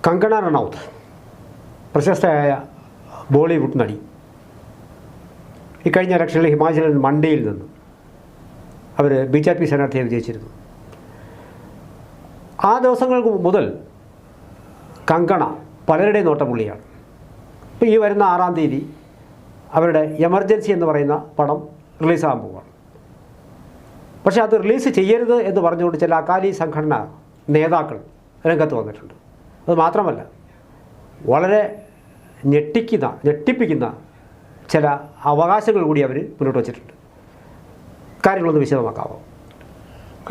കങ്കണ റണൌത്ത് പ്രശസ്തയായ ബോളിവുഡ് നടി ഇക്കഴിഞ്ഞ ഇലക്ഷനിൽ ഹിമാചലിൽ മണ്ഡിയിൽ നിന്ന് അവർ BJP സ്ഥാനാർത്ഥിയെ വിജയിച്ചിരുന്നു. ആ ദിവസങ്ങൾക്ക് മുതൽ കങ്കണ പലരുടെയും നോട്ടപ്പുള്ളിയാണ്. ഇപ്പോൾ ഈ വരുന്ന 6-ാം തീയതി അവരുടെ എമർജൻസി എന്ന് പറയുന്ന പടം റിലീസാകാൻ പോവുകയാണ്. പക്ഷേ അത് റിലീസ് ചെയ്യരുത് എന്ന് പറഞ്ഞുകൊണ്ട് ചില അകാലി സംഘടന നേതാക്കൾ രംഗത്ത് വന്നിട്ടുണ്ട്. അത് മാത്രമല്ല, വളരെ ഞെട്ടിപ്പിക്കുന്ന ചില അവകാശങ്ങൾ കൂടി അവർ മുന്നോട്ട് വച്ചിട്ടുണ്ട്. കാര്യങ്ങളൊന്ന് വിശദമാക്കാമോ?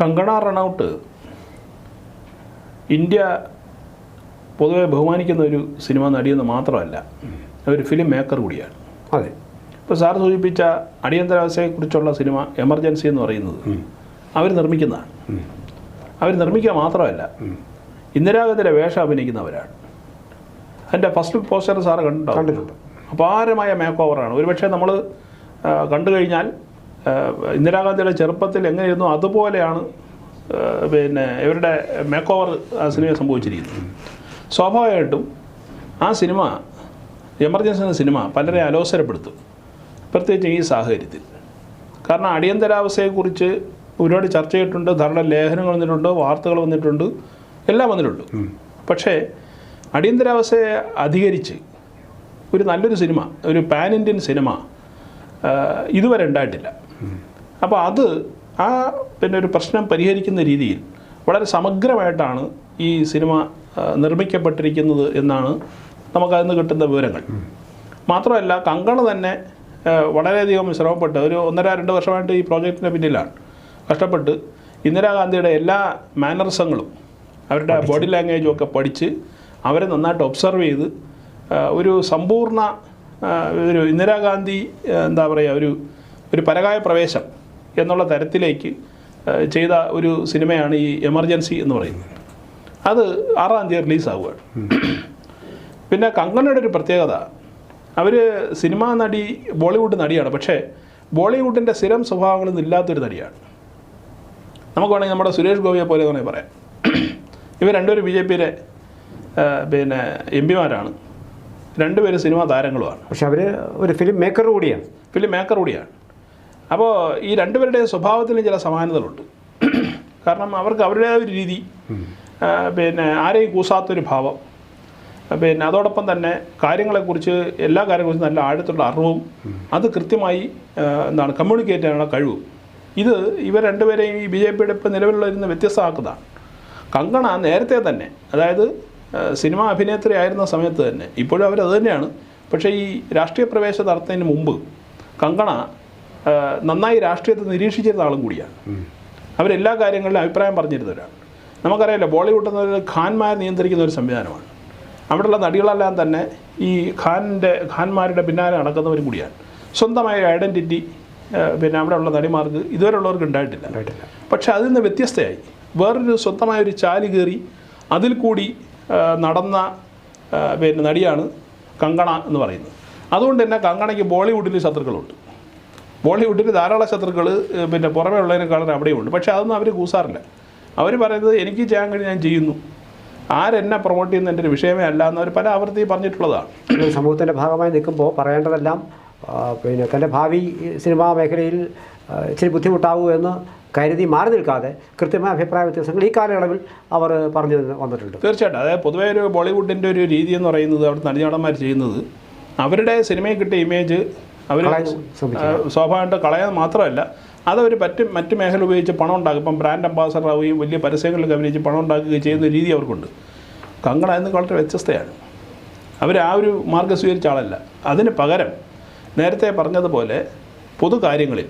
കങ്കണ റണൌട്ട് ഇന്ത്യ പൊതുവെ ബഹുമാനിക്കുന്ന ഒരു സിനിമ നടിയെന്ന് മാത്രമല്ല, ഒരു ഫിലിം മേക്കർ കൂടിയാണ്. അതെ. ഇപ്പോൾ സാർ സൂചിപ്പിച്ച അടിയന്തരാവസ്ഥയെക്കുറിച്ചുള്ള സിനിമ എമർജൻസി എന്ന് പറയുന്നത് അവർ നിർമ്മിക്കുന്നതാണ്. അവർ നിർമ്മിക്കുക മാത്രമല്ല, ഇന്ദിരാഗാന്ധിയുടെ വേഷം അഭിനയിക്കുന്നവരാണ്. അതിൻ്റെ ഫസ്റ്റ് പോസ്റ്റർ സാറ് കണ്ടിട്ടുണ്ട്. അപാരമായ മേക്ക് ഓവറാണ്. ഒരുപക്ഷെ നമ്മൾ കണ്ടു കഴിഞ്ഞാൽ ഇന്ദിരാഗാന്ധിയുടെ ചെറുപ്പത്തിൽ എങ്ങനെയായിരുന്നു അതുപോലെയാണ് ഇവരുടെ മേക്ക് ഓവർ ആ സിനിമയെ സംഭവിച്ചിരിക്കുന്നത്. സ്വാഭാവികമായിട്ടും ആ സിനിമ, എമർജൻസി എന്ന സിനിമ പലരെ അലോസരപ്പെടുത്തും, പ്രത്യേകിച്ച് ഈ സാഹചര്യത്തിൽ. കാരണം അടിയന്തരാവസ്ഥയെക്കുറിച്ച് ഒരുപാട് ചർച്ച ചെയ്തിട്ടുണ്ട്, ധാരാളം ലേഖനങ്ങൾ വന്നിട്ടുണ്ട്, വാർത്തകൾ വന്നിട്ടുണ്ട്, എല്ലാം വന്നിട്ടുണ്ട്. പക്ഷേ അടിയന്തരാവസ്ഥയെ അധികരിച്ച് ഒരു നല്ലൊരു സിനിമ, ഒരു പാൻ ഇന്ത്യൻ സിനിമ ഇതുവരെ ഉണ്ടായിട്ടില്ല. അപ്പോൾ അത് ഒരു പ്രശ്നം പരിഹരിക്കുന്ന രീതിയിൽ വളരെ സമഗ്രമായിട്ടാണ് ഈ സിനിമ നിർമ്മിക്കപ്പെട്ടിരിക്കുന്നത് എന്നാണ് നമുക്കതിൽ നിന്ന് കിട്ടുന്ന വിവരങ്ങൾ. മാത്രമല്ല, കങ്കണ തന്നെ വളരെയധികം ശ്രമപ്പെട്ട് ഒരു 1.5-2 വർഷമായിട്ട് ഈ പ്രോജക്റ്റിൻ്റെ പിന്നിലാണ് കഷ്ടപ്പെട്ട് ഇന്ദിരാഗാന്ധിയുടെ എല്ലാ മാനറിസങ്ങളും അവരുടെ ബോഡി ലാംഗ്വേജും ഒക്കെ പഠിച്ച് അവരെ നന്നായിട്ട് ഒബ്സർവ് ചെയ്ത് ഒരു സമ്പൂർണ്ണ ഒരു ഇന്ദിരാഗാന്ധി എന്താ പറയുക, ഒരു പരകായ പ്രവേശം എന്നുള്ള തരത്തിലേക്ക് ചെയ്ത ഒരു സിനിമയാണ് ഈ എമർജൻസി എന്ന് പറയുന്നത്. അത് 6-ാം തീയതി റിലീസാവുകയാണ്. പിന്നെ കങ്കണയുടെ ഒരു പ്രത്യേകത, അവർ സിനിമാ നടി, ബോളിവുഡ് നടിയാണ്. പക്ഷേ ബോളിവുഡിൻ്റെ സ്ഥിരം സ്വഭാവങ്ങളൊന്നും ഇല്ലാത്തൊരു നടിയാണ്. നമുക്ക് വേണമെങ്കിൽ നമ്മുടെ സുരേഷ് ഗോപിയെ പോലെ വേണമെങ്കിൽ പറയാം. ഇവർ രണ്ടുപേരും BJPയിലെ MP-മാരാണ്. രണ്ടുപേരും സിനിമാ താരങ്ങളുമാണ്. പക്ഷെ അവർ ഒരു ഫിലിം മേക്കർ കൂടിയാണ്. അപ്പോൾ ഈ രണ്ടുപേരുടെയും സ്വഭാവത്തിന് ചില സമാനതകളുണ്ട്. കാരണം അവർക്ക് അവരുടേതായ ഒരു രീതി, ആരെയും കൂസാത്തൊരു ഭാവം, അതോടൊപ്പം തന്നെ കാര്യങ്ങളെക്കുറിച്ച്, എല്ലാ കാര്യങ്ങളെക്കുറിച്ചും നല്ല ആഴത്തുള്ള അറിവും, അത് കൃത്യമായി കമ്മ്യൂണിക്കേറ്റ് ചെയ്യാനുള്ള കഴിവും, ഇത് ഇവർ രണ്ടുപേരെയും ഈ BJPയുടെ ഇപ്പോൾ നിലവിലുള്ള വ്യത്യസ്തമാക്കുന്നതാണ്. കങ്കണ നേരത്തെ തന്നെ, അതായത് സിനിമാ അഭിനേത്രി ആയിരുന്ന സമയത്ത് തന്നെ, ഇപ്പോഴും അവരത് തന്നെയാണ്, പക്ഷേ ഈ രാഷ്ട്രീയ പ്രവേശം നടത്തുന്നതിന് മുമ്പ് കങ്കണ നന്നായി രാഷ്ട്രീയത്തെ നിരീക്ഷിച്ചിരുന്ന ആളും കൂടിയാണ്. അവരെല്ലാ കാര്യങ്ങളിലും അഭിപ്രായം പറഞ്ഞിരുന്നവരാണ്. നമുക്കറിയാമല്ലോ, ബോളിവുഡ് എന്നൊരു ഖാൻമാരെ നിയന്ത്രിക്കുന്ന ഒരു സംവിധാനമാണ്. അവിടെയുള്ള നടികളെല്ലാം തന്നെ ഈ ഖാൻമാരുടെ പിന്നാലെ നടക്കുന്നവരും കൂടിയാണ്. സ്വന്തമായ ഐഡൻറ്റിറ്റി അവിടെയുള്ള നടിമാർക്ക് ഇതുവരെയുള്ളവർക്ക് ഉണ്ടായിട്ടില്ല. പക്ഷെ അതിൽ നിന്ന് വ്യത്യസ്തയായി വേറൊരു സ്വന്തമായൊരു ചാല് കയറി അതിൽ കൂടി നടന്ന നടിയാണ് കങ്കണ എന്ന് പറയുന്നത്. അതുകൊണ്ട് തന്നെ കങ്കണയ്ക്ക് ബോളിവുഡിൽ ശത്രുക്കളുണ്ട്. ബോളിവുഡിൽ ധാരാളം ശത്രുക്കൾ പുറമേ ഉള്ളതിനേക്കാളും അവിടെയുണ്ട്. പക്ഷേ അതൊന്നും അവർ കൂസാറില്ല. അവർ പറയുന്നത് എനിക്ക് ചെയ്യാൻ കഴിഞ്ഞ് ഞാൻ ചെയ്യുന്നു, ആരെന്നെ പ്രൊമോട്ട് ചെയ്യുന്ന എൻ്റെ ഒരു വിഷയമേ അല്ല എന്നവർ പല ആവർത്തി പറഞ്ഞിട്ടുള്ളതാണ്. സമൂഹത്തിൻ്റെ ഭാഗമായി നിൽക്കുമ്പോൾ പറയേണ്ടതെല്ലാം തൻ്റെ ഭാവി സിനിമാ മേഖലയിൽ ഇച്ചിരി ബുദ്ധിമുട്ടാവൂ എന്ന് കരുതി മാറി നിൽക്കാതെ കൃത്യമായ അഭിപ്രായ വ്യത്യാസങ്ങൾ ഈ കാലയളവിൽ അവർ പറഞ്ഞു വന്നിട്ടുണ്ട്. തീർച്ചയായിട്ടും. അതായത് പൊതുവേ ഒരു ബോളിവുഡിൻ്റെ ഒരു രീതി എന്ന് പറയുന്നത്, അവിടെ നടന്മാർ ചെയ്യുന്നത് അവരുടെ സിനിമയിൽ കിട്ടിയ ഇമേജ് അവർ സ്വാഭാവികമായിട്ട് കളയാൻ മാത്രമല്ല, അതവർ മറ്റ് മേഖല ഉപയോഗിച്ച് പണം ഉണ്ടാക്കും. ഇപ്പം ബ്രാൻഡ് അംബാസഡർ ആവുകയും വലിയ പരസ്യങ്ങളിലൊക്കെ അഭിനയിച്ച് പണം ഉണ്ടാക്കുകയും ചെയ്യുന്ന രീതി അവർക്കുണ്ട്. കങ്കണ എന്ന് വളരെ വ്യത്യസ്തയാണ്. അവർ ആ ഒരു മാർഗ്ഗം സ്വീകരിച്ച ആളല്ല. അതിന് പകരം നേരത്തെ പറഞ്ഞതുപോലെ പൊതു കാര്യങ്ങളിൽ,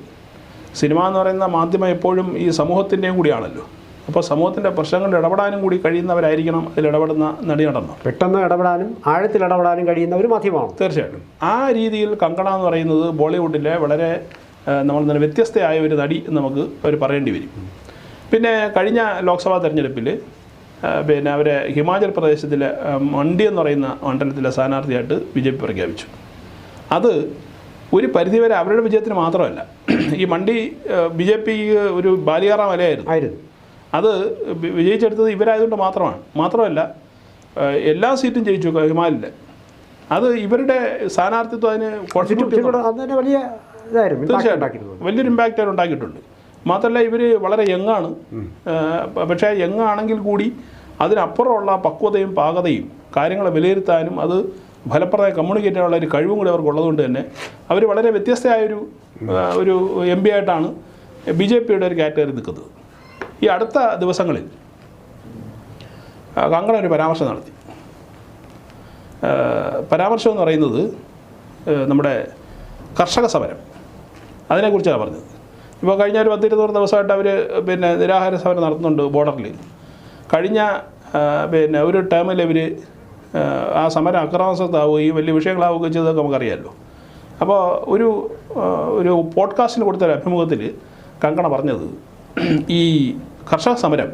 സിനിമ എന്ന് പറയുന്ന മാധ്യമം എപ്പോഴും ഈ സമൂഹത്തിൻ്റെയും കൂടിയാണല്ലോ. അപ്പോൾ സമൂഹത്തിൻ്റെ പ്രശ്നങ്ങളിൽ ഇടപെടാനും കൂടി കഴിയുന്നവരായിരിക്കണം അതിലിടപെടുന്ന നടന്മാർ. പെട്ടെന്ന് ഇടപെടാനും ആഴത്തിൽ ഇടപെടാനും കഴിയുന്ന ഒരു മാധ്യമമാണ്. തീർച്ചയായിട്ടും. ആ രീതിയിൽ കങ്കണ എന്ന് പറയുന്നത് ബോളിവുഡിലെ വളരെ നമ്മൾ വ്യത്യസ്തയായ ഒരു നടി എന്ന് നമുക്ക് അവർ പറയേണ്ടി വരും. പിന്നെ കഴിഞ്ഞ ലോക്സഭാ തെരഞ്ഞെടുപ്പിൽ അവരെ ഹിമാചൽ പ്രദേശത്തിലെ മണ്ഡി എന്ന് പറയുന്ന മണ്ഡലത്തിലെ സ്ഥാനാർത്ഥിയായിട്ട് BJP പ്രഖ്യാപിച്ചു. അത് ഒരു പരിധിവരെ അവരുടെ വിജയത്തിന് മാത്രമല്ല, ഈ മണ്ഡി BJPക്ക് ഒരു ബാലിയാറ മലയായിരുന്നു. അത് വിജയിച്ചെടുത്തത് ഇവരായതുകൊണ്ട് മാത്രമല്ല, എല്ലാ സീറ്റും ജയിച്ചു ഹിമാലിൽ. അത് ഇവരുടെ സ്ഥാനാർത്ഥിത്വം അതിന് വലിയ തീർച്ചയായിട്ടും വലിയൊരു ഇമ്പാക്റ്റ് അവർ ഉണ്ടാക്കിയിട്ടുണ്ട്. മാത്രമല്ല ഇവർ വളരെ യങ്ങാണ്. പക്ഷേ യങ് ആണെങ്കിൽ കൂടി അതിനപ്പുറമുള്ള പക്വതയും പാകതയും കാര്യങ്ങളെ വിലയിരുത്താനും അത് ഫലപ്രദമായി കമ്മ്യൂണിക്കേറ്റ് ചെയ്യാനുള്ള ഒരു കഴിവും കൂടി അവർക്കുള്ളതുകൊണ്ട് തന്നെ അവർ വളരെ വ്യത്യസ്തമായൊരു ഒരു MP ആയിട്ടാണ് BJPയുടെ ഒരു കാറ്റഗറി നിൽക്കുന്നത്. ഈ അടുത്ത ദിവസങ്ങളിൽ കങ്കണ ഒരു പരാമർശം നടത്തി. പരാമർശം എന്ന് പറയുന്നത് നമ്മുടെ കർഷക സമരം അതിനെക്കുറിച്ചാണ് പറഞ്ഞത്. ഇപ്പോൾ കഴിഞ്ഞ ഒരു 10-20 ദിവസമായിട്ട് അവർ പിന്നെ നിരാഹാര സമരം നടത്തുന്നുണ്ട് ബോർഡറിൽ. കഴിഞ്ഞ പിന്നെ ഒരു ടേമിൽ ഇവർ ആ സമരം അക്രമാസക്തമാവുകയും വലിയ വിഷയങ്ങളാവുകയും ചെയ്തതൊക്കെ നമുക്കറിയാമല്ലോ. അപ്പോൾ ഒരു പോഡ്കാസ്റ്റിൽ കൊടുത്തൊരു അഭിമുഖത്തിൽ കങ്കണ പറഞ്ഞത് ഈ കർഷക സമരം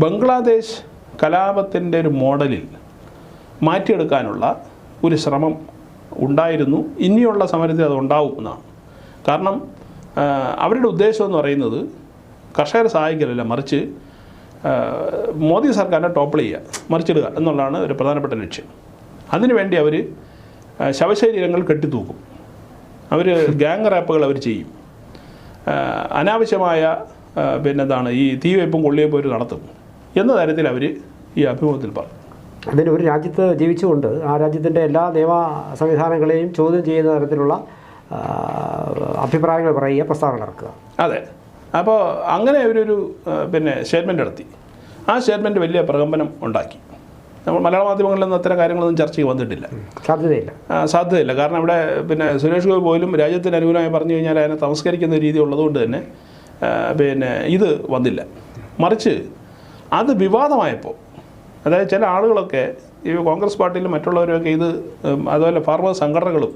ബംഗ്ലാദേശ് കലാപത്തിൻ്റെ ഒരു മോഡലിൽ മാറ്റിയെടുക്കാനുള്ള ഒരു ശ്രമം ഉണ്ടായിരുന്നു. ഇനിയുള്ള സമരത്തിൽ അത് ഉണ്ടാവും എന്നാണ്. കാരണം അവരുടെ ഉദ്ദേശം എന്ന് പറയുന്നത് കർഷകരെ സഹായിക്കലല്ല, മറിച്ച് മോദി സർക്കാരിനെ ടോപ്പിൾ ചെയ്യുക, മറിച്ചിടുക എന്നുള്ളതാണ് ഒരു പ്രധാനപ്പെട്ട ലക്ഷ്യം. അതിനുവേണ്ടി അവർ ശവശരീരങ്ങൾ കെട്ടിത്തൂക്കും, അവർ ഗ്യാങ് റാപ്പുകൾ അവർ ചെയ്യും, അനാവശ്യമായ പിന്നെന്താണ് ഈ തീവയ്പ്പും കൊള്ളിവയ്പ്പും അവർ നടത്തും എന്ന തരത്തിൽ അവർ ഈ അഭിമുഖത്തിൽ പറഞ്ഞു. അതിന് ഒരു രാജ്യത്ത് ജീവിച്ചുകൊണ്ട് ആ രാജ്യത്തിൻ്റെ എല്ലാ നിയമ സംവിധാനങ്ങളെയും ചോദ്യം ചെയ്യുന്ന തരത്തിലുള്ള അഭിപ്രായങ്ങൾ പറയുക, പ്രസ്താവന ഇറക്കുക. അതെ. അപ്പോൾ അങ്ങനെ അവരൊരു പിന്നെ സ്റ്റേറ്റ്മെൻ്റ് നടത്തി. ആ സ്റ്റേറ്റ്മെൻറ്റ് വലിയ പ്രകമ്പനം ഉണ്ടാക്കി. നമ്മൾ മലയാള മാധ്യമങ്ങളിലൊന്നും അത്തരം കാര്യങ്ങളൊന്നും ചർച്ചയ്ക്ക് വന്നിട്ടില്ല, സാധ്യതയില്ല. കാരണം ഇവിടെ പിന്നെ സുരേഷ് ഗോപി പോലും രാജ്യത്തിന് അനുകൂലമായി പറഞ്ഞു കഴിഞ്ഞാൽ അതിനെ തമസ്കരിക്കുന്ന രീതി ഉള്ളതുകൊണ്ട് തന്നെ പിന്നെ ഇത് വന്നില്ല. മറിച്ച് അത് വിവാദമായപ്പോൾ, അതായത് ചില ആളുകളൊക്കെ ഈ കോൺഗ്രസ് പാർട്ടിയിലും മറ്റുള്ളവരൊക്കെ ഇത് അതുപോലെ ഫാർമേഴ്സ് സംഘടനകളും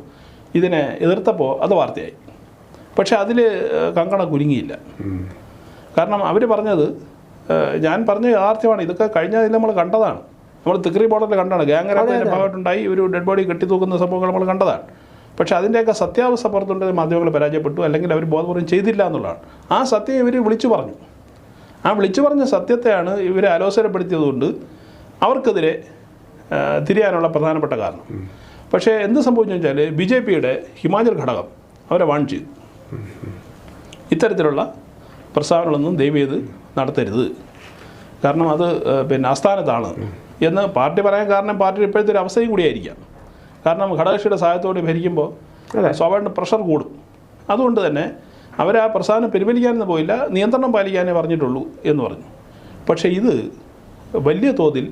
ഇതിനെ എതിർത്തപ്പോൾ അത് വാർത്തയായി. പക്ഷെ അതിൽ കങ്കണ കുലുങ്ങിയില്ല. കാരണം അവർ പറഞ്ഞത്, ഞാൻ പറഞ്ഞ യാഥാർത്ഥ്യമാണ്, ഇതൊക്കെ കഴിഞ്ഞതിൽ നമ്മൾ കണ്ടതാണ്, നമ്മൾ തിക്രി ബോർഡറിൽ കണ്ടതാണ്, ഗ്യാങ് റാപ്പിൻ്റെ ഭാഗമായിട്ടുണ്ടായി ഒരു ഡെഡ് ബോഡി കെട്ടിത്തൂക്കുന്ന സംഭവങ്ങൾ നമ്മൾ കണ്ടതാണ്. പക്ഷേ അതിൻ്റെയൊക്കെ സത്യാവസ്ഥ പുറത്തുണ്ടെങ്കിൽ മാധ്യമങ്ങൾ പരാജയപ്പെട്ടു, അല്ലെങ്കിൽ അവർ ബോധപൂർവ്വം ചെയ്തില്ല എന്നുള്ളതാണ്. ആ സത്യം ഇവർ വിളിച്ചു പറഞ്ഞു. ആ വിളിച്ചു പറഞ്ഞ സത്യത്തെയാണ് ഇവരെ അലോസരപ്പെടുത്തിയതുകൊണ്ട് അവർക്കെതിരെ തിരിയാനുള്ള പ്രധാനപ്പെട്ട കാരണം. പക്ഷേ എന്ത് സംഭവിച്ചു വെച്ചാൽ BJPയുടെ ഹിമാചൽ ഘടകം അവരെ വാൺ ചെയ്തു, ഇത്തരത്തിലുള്ള പ്രസ്താവനകളൊന്നും ദയവേത് നടത്തരുത്, കാരണം അത് പിന്നെ ആസ്ഥാനത്താണ് എന്ന് പാർട്ടി പറയാൻ കാരണം പാർട്ടിയുടെ ഇപ്പോഴത്തെ ഒരു അവസ്ഥയും കൂടിയായിരിക്കാം. കാരണം ഘടകകക്ഷിയുടെ സഹായത്തോടെ ഭരിക്കുമ്പോൾ സ്വാഭാവിക പ്രഷർ കൂടും. അതുകൊണ്ട് തന്നെ അവർ ആ പ്രസ്ഥാനം പിൻവലിക്കാനൊന്നും പോയില്ല, നിയന്ത്രണം പാലിക്കാനേ പറഞ്ഞിട്ടുള്ളൂ എന്ന് പറഞ്ഞു. പക്ഷേ ഇത് വലിയ തോതിൽ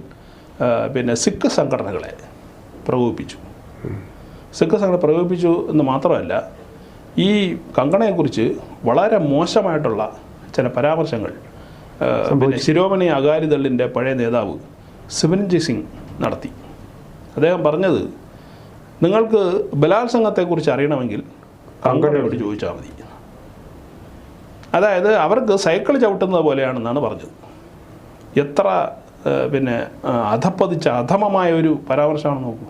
പിന്നെ സിഖ് സംഘടനകളെ പ്രകോപിപ്പിച്ചു. സിഖ് സംഘടന പ്രകോപിപ്പിച്ചു എന്ന് മാത്രമല്ല, ഈ കങ്കണയെക്കുറിച്ച് വളരെ മോശമായിട്ടുള്ള ചില പരാമർശങ്ങൾ പിന്നെ ശിരോമണി അകാലിദളിൻ്റെ പഴയ നേതാവ് സിമരൻജിത് സിംഗ് നടത്തി. അദ്ദേഹം പറഞ്ഞത്, നിങ്ങൾക്ക് ബലാത്സംഗത്തെക്കുറിച്ച് അറിയണമെങ്കിൽ കങ്കണയോട് ചോദിച്ചാൽ മതി. അതായത് അവർക്ക് സൈക്കിൾ ചവിട്ടുന്നത് പോലെയാണെന്നാണ് പറഞ്ഞത്. എത്ര പിന്നെ അധപ്പതിച്ച അധമമായ ഒരു പരാമർശമാണെന്ന് നോക്കൂ.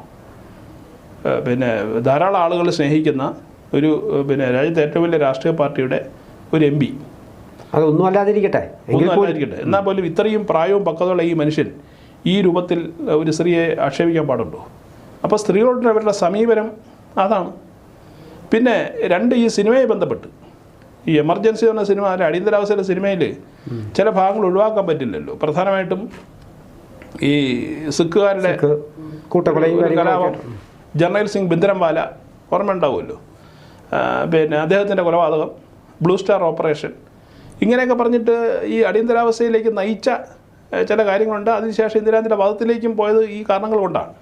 പിന്നെ ധാരാളം ആളുകൾ സ്നേഹിക്കുന്ന ഒരു പിന്നെ രാജ്യത്തെ ഏറ്റവും വലിയ രാഷ്ട്രീയ പാർട്ടിയുടെ ഒരു MP, അതൊന്നും അല്ലാതിരിക്കട്ടെ, എന്നാൽ പോലും ഇത്രയും പ്രായവും പക്വതയുള്ള ഈ മനുഷ്യൻ ഈ രൂപത്തിൽ ഒരു സ്ത്രീയെ ആക്ഷേപിക്കാൻ പാടുണ്ടോ? അപ്പോൾ സ്ത്രീകളോട് അവരുടെ സമീപനം അതാണ്. പിന്നെ ഈ സിനിമയെ ബന്ധപ്പെട്ട് ഈ എമർജൻസി എന്ന സിനിമ, അതിൽ അടിയന്തരാവസ്ഥയിലെ സിനിമയിൽ ചില ഭാഗങ്ങൾ ഒഴിവാക്കാൻ പറ്റില്ലല്ലോ. പ്രധാനമായിട്ടും ഈ സിഖുകാരുടെ കലാപം, ജർണൈൽ സിംഗ് ഭിന്ദ്രൻവാല ഓർമ്മ ഉണ്ടാവുമല്ലോ, പിന്നെ അദ്ദേഹത്തിൻ്റെ കൊലപാതകം, ബ്ലൂ സ്റ്റാർ ഓപ്പറേഷൻ, ഇങ്ങനെയൊക്കെ പറഞ്ഞിട്ട് ഈ അടിയന്തരാവസ്ഥയിലേക്ക് നയിച്ച ചില കാര്യങ്ങളുണ്ട്. അതിനുശേഷം ഇന്ദിരാഗാന്ധിയുടെ വാദത്തിലേക്കും പോയത് ഈ കാരണങ്ങൾ കൊണ്ടാണ്.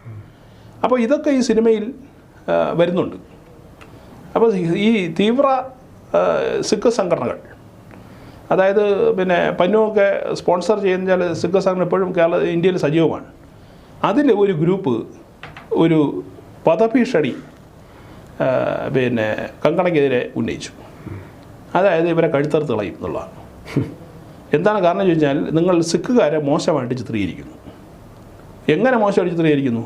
അപ്പോൾ ഇതൊക്കെ ഈ സിനിമയിൽ വരുന്നുണ്ട്. അപ്പോൾ ഈ തീവ്ര സിഖ് സംഘടനകൾ, അതായത് പിന്നെ പന്നുവൊക്കെ സ്പോൺസർ ചെയ്യുന്ന സിഖ് സംഘടന ഇപ്പോഴും ഇന്ത്യയിൽ സജീവമാണ്. അതിൽ ഒരു ഗ്രൂപ്പ് ഒരു വധഭീഷണി പിന്നെ കങ്കണയ്ക്കെതിരെ ഉന്നയിച്ചു. അതായത് ഇവരെ കഴുത്തറുത്ത് കളയും എന്നുള്ളതാണ്. എന്താണ് കാരണം ചോദിച്ചാൽ, നിങ്ങൾ സിഖുകാരെ മോശമായിട്ട് ചിത്രീകരിക്കുന്നു. എങ്ങനെ മോശമായിട്ട് ചിത്രീകരിക്കുന്നു?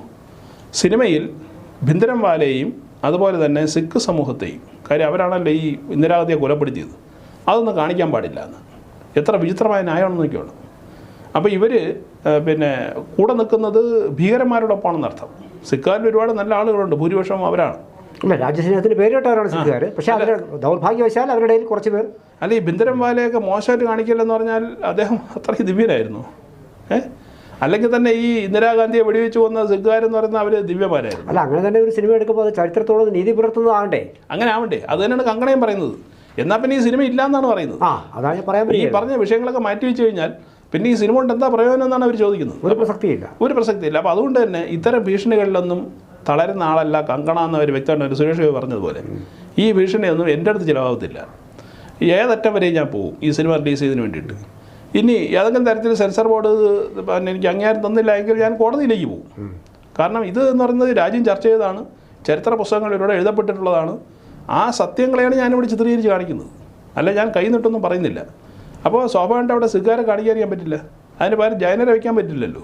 സിനിമയിൽ ഭിന്ദ്രൻവാലയെയും അതുപോലെ തന്നെ സിഖ് സമൂഹത്തെയും, കാര്യം അവരാണല്ലോ ഈ ഇന്ദിരാഗാന്ധിയെ കൊലപ്പെടുത്തിയത്, അതൊന്നും കാണിക്കാൻ പാടില്ല എന്ന്. എത്ര വിചിത്രമായ ന്യായമാണെന്ന് നോക്കിയാണ്. അപ്പോൾ ഇവർ പിന്നെ കൂടെ നിൽക്കുന്നത് ഭീകരന്മാരോടൊപ്പമാണെന്ന് അർത്ഥം. സിഖുകാരിൽ ഒരുപാട് നല്ല ആളുകളുണ്ട്, ഭൂരിപക്ഷം അവരാണ്. അല്ല, രാജ്യസ്നേഹത്തിന് പേരിട്ടവരാണ് സിഖുകാർ. പക്ഷേ അവരുടെ ദൗർഭാഗ്യവശാൽ അവരുടെ ഇടയിൽ കുറച്ച് പേർ. അല്ല, ഈ ബിന്ദരംവാലയൊക്കെ മോശമായിട്ട് കാണിക്കില്ലെന്ന് പറഞ്ഞാൽ അദ്ദേഹം അത്രയ്ക്ക് ദിവ്യനായിരുന്നു. അല്ലെങ്കിൽ തന്നെ ഈ ഇന്ദിരാഗാന്ധിയെ വെടിവെച്ച് കൊന്ന സിഖുകാരെന്ന് പറയുന്നത് അവർ ദിവ്യമാരായിരുന്നു. അല്ല, അങ്ങനെ തന്നെ ഒരു സിനിമ എടുക്കുമ്പോൾ അത് ചരിത്രത്തോട് നീതി പുലർത്തുന്നതാകണ്ടേ? അങ്ങനെ ആവണ്ടേ? അത് തന്നെയാണ് കങ്കണയും പറയുന്നത്. എന്നാൽ പിന്നെ ഈ സിനിമ ഇല്ല എന്നാണ് പറയുന്നത്. അതാണ് ഞാൻ പറയാൻ ഈ പറഞ്ഞ വിഷയങ്ങളൊക്കെ മാറ്റി വെച്ച് കഴിഞ്ഞാൽ പിന്നെ ഈ സിനിമ കൊണ്ട് എന്താ പ്രയോജനം എന്നാണ് അവർ ചോദിക്കുന്നത്. ഒരു പ്രസക്തിയില്ല, ഒരു പ്രസക്തിയില്ല. അപ്പോൾ അതുകൊണ്ട് തന്നെ ഇത്തരം ഭീഷണികളിലൊന്നും തളരുന്ന ആളല്ല കങ്കണ എന്നവർ വ്യക്തമായിട്ട് സുരേഷ് ഗോപി പറഞ്ഞതുപോലെ ഈ ഭീഷണിയൊന്നും എൻ്റെ അടുത്ത് ചിലവാകത്തില്ല. ഏതറ്റം വരെയും ഞാൻ പോകും ഈ സിനിമ റിലീസ് ചെയ്തതിന് വേണ്ടിയിട്ട്. ഇനി ഏതെങ്കിലും തരത്തിൽ സെൻസർ ബോർഡ് എനിക്ക് അംഗീകാരം തന്നില്ല എങ്കിൽ ഞാൻ കോടതിയിലേക്ക് പോകും. കാരണം ഇത് എന്ന് പറയുന്നത് രാജ്യം ചർച്ച ചെയ്തതാണ്, ചരിത്ര പുസ്തകങ്ങളിലൂടെ എഴുതപ്പെട്ടിട്ടുള്ളതാണ്. ആ സത്യങ്ങളെയാണ് ഞാനിവിടെ ചിത്രീകരിച്ച് കാണിക്കുന്നത്, അല്ല ഞാൻ കൈ നിട്ടൊന്നും പറയുന്നില്ല. അപ്പോൾ സ്വാഭാവികമായിട്ട് അവിടെ സിഖുകാരെ കാണിക്കാൻ പറ്റില്ല, അതിന് പകരം ജൈനരെ വയ്ക്കാൻ പറ്റില്ലല്ലോ.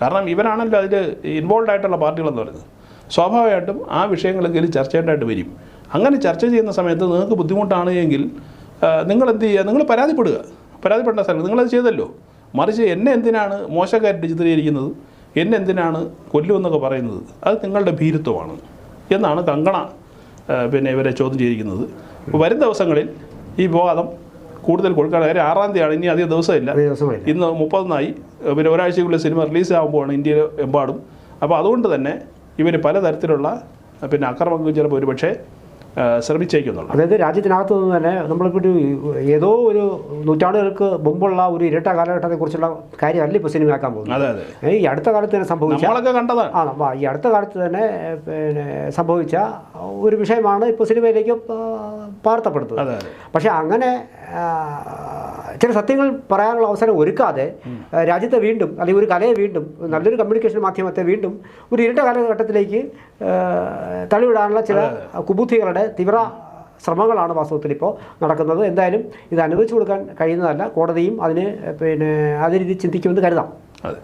കാരണം ഇവരാണല്ലോ അതിൽ ഇൻവോൾവ് ആയിട്ടുള്ള പാർട്ടികളെന്ന് പറയുന്നത്. സ്വാഭാവികമായിട്ടും ആ വിഷയങ്ങളെങ്കിലും ചർച്ച ചെയ്യേണ്ടതായിട്ട് വരും. അങ്ങനെ ചർച്ച ചെയ്യുന്ന സമയത്ത് നിങ്ങൾക്ക് ബുദ്ധിമുട്ടാണ് എങ്കിൽ നിങ്ങൾ എന്ത് ചെയ്യുക? നിങ്ങൾ പരാതിപ്പെടേണ്ട സ്ഥലം നിങ്ങളത് ചെയ്തല്ലോ. മറിച്ച് എന്നെ എന്തിനാണ് മോശക്കാരായിട്ട് ചിത്രീകരിക്കുന്നത്, എന്നെ എന്തിനാണ് കൊല്ലുമെന്നൊക്കെ പറയുന്നത്, അത് നിങ്ങളുടെ ഭീരുത്വമാണ് എന്നാണ് കങ്കണ പിന്നെ ഇവരെ ചോദ്യം ചെയ്തിരിക്കുന്നത്. വരും ദിവസങ്ങളിൽ ഈ വിവാദം കൂടുതൽ കൊടുക്കാൻ കാര്യം 6-ാം തീയതിയാണ്, ഇനി അധികം ദിവസമില്ല. ഇന്ന് 30-ആയി, പിന്നെ ഒരാഴ്ചക്കുള്ളിൽ സിനിമ റിലീസ് ആകുമ്പോഴാണ് ഇന്ത്യയിൽ എമ്പാടും. അപ്പോൾ അതുകൊണ്ട് തന്നെ ഇവർ പലതരത്തിലുള്ള പിന്നെ അക്രമങ്ങൾ ചിലപ്പോൾ ഒരുപക്ഷെ ശ്രമിച്ചേക്കുന്നുള്ളൂ. അതായത് രാജ്യത്തിനകത്തു നിന്ന് തന്നെ നമ്മളിപ്പോൾ ഏതോ ഒരു നൂറ്റാണ്ടുകൾക്ക് മുമ്പുള്ള ഒരു ഇരട്ട കാലഘട്ടത്തെക്കുറിച്ചുള്ള കാര്യമല്ല ഇപ്പോൾ സിനിമയാക്കാൻ പോകുന്നത്. അതെ. ഈ അടുത്ത കാലത്ത് തന്നെ സംഭവിച്ച ഈ അടുത്ത കാലത്ത് തന്നെ പിന്നെ സംഭവിച്ച ഒരു വിഷയമാണ് ഇപ്പോൾ സിനിമയിലേക്ക് പകർത്തപ്പെടുന്നത്. പക്ഷേ അങ്ങനെ ചില സത്യങ്ങൾ പറയാനുള്ള അവസരം ഒരുക്കാതെ രാജ്യത്തെ വീണ്ടും, അല്ലെങ്കിൽ ഒരു കലയെ വീണ്ടും, നല്ലൊരു കമ്മ്യൂണിക്കേഷൻ മാധ്യമത്തെ വീണ്ടും ഒരു ഇരട്ട കാലഘട്ടത്തിലേക്ക് തള്ളിവിടാനുള്ള ചില കുബുദ്ധികളുടെ തീവ്ര ശ്രമങ്ങളാണ് വാസ്തവത്തിൽ ഇപ്പോൾ നടക്കുന്നത്. എന്തായാലും ഇത് അനുവദിച്ചു കൊടുക്കാൻ കഴിയുന്നതല്ല. കോടതിയും അതിന് പിന്നെ അതേ രീതിയിൽ ചിന്തിക്കുമെന്ന് കരുതാം. അതെ.